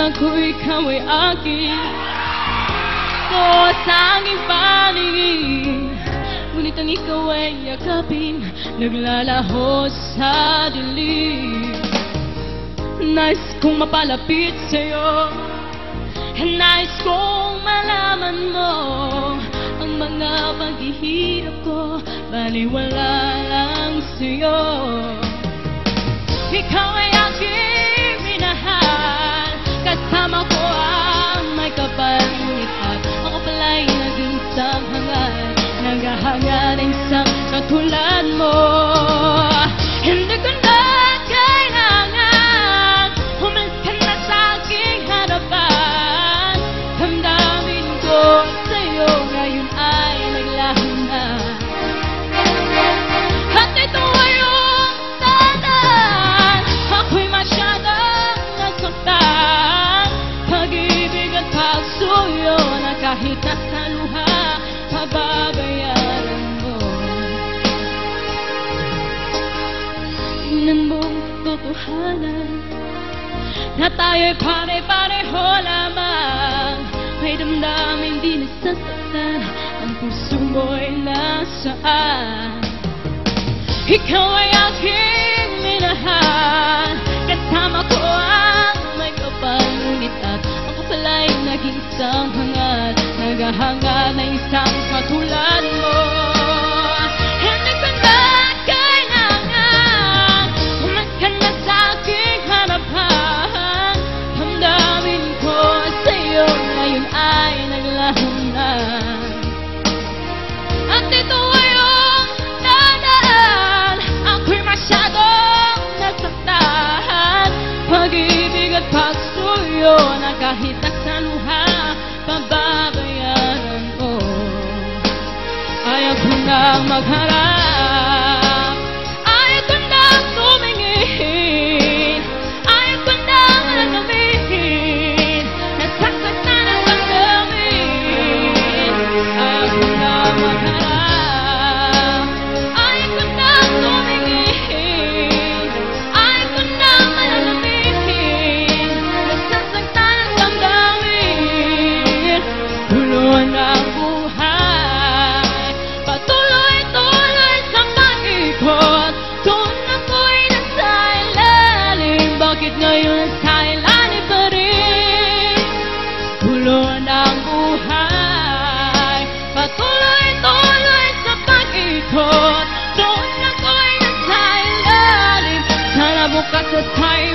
Akala ko ikaw ay akin, ito sa aking paningin. Ngunit ang ikaw ay yakapin, naglalaho sa dilim. Nais kong mapalapit sa'yo, nais kong malaman mo ang mga paghihirap ko, baliwala lang sa'yo. Ikaw ay aking minahal, kasama ko ang may kapal. Ngunit ako pala'y naging sanghangad, naghahangad ang isang katulad mo. Hindi ko na kailangan umalis ka na sa aking harapan. Damdamin ko sa'yo ngayon ay naglaho na, at ito ay yung dahilan. Ako'y masyadong nasaktan, pag-ibig at pagsuyo na kahit nasa luha, pababayaran mo. Tingnan mo totohanan na tayo'y pare-pareho lamang. May damdamin di nasasaktan, ang puso mo'y nasaan. Ikaw ay aking minahal, kasama ko ang may kapal. Ngunit ako pala'y naging sanghangad, naghahangad na isang katulad mo. Hindi ko na kailangan umalis ka na sa aking harapan. Damdamin ko sa'yo ngayon ay naglaho na, at ito ay yung dahilan. Ako'y masyadong nasaktan, pag-ibig at pagsuyo na kahit nasa luha, pababayaran ko. Ayaw ko nang magharap, ayaw ko nang tumingin, ayaw ko nang alamin, nasasaktan ang damdamin. Ayaw ko nang magharap, ayaw ko nang tumingin, ayaw ko nang alamin, nasasaktan ang damdamin. Tuloy ng buhay, patuloy-tuloy sa pag-ikot. Doon ako'y nasa ilalim, bakit ngayon nasa ilalim pa rin? Tuloy ng buhay, patuloy-tuloy sa pag-ikot. Doon ako'y nasa ilalim, sana bukas at tayo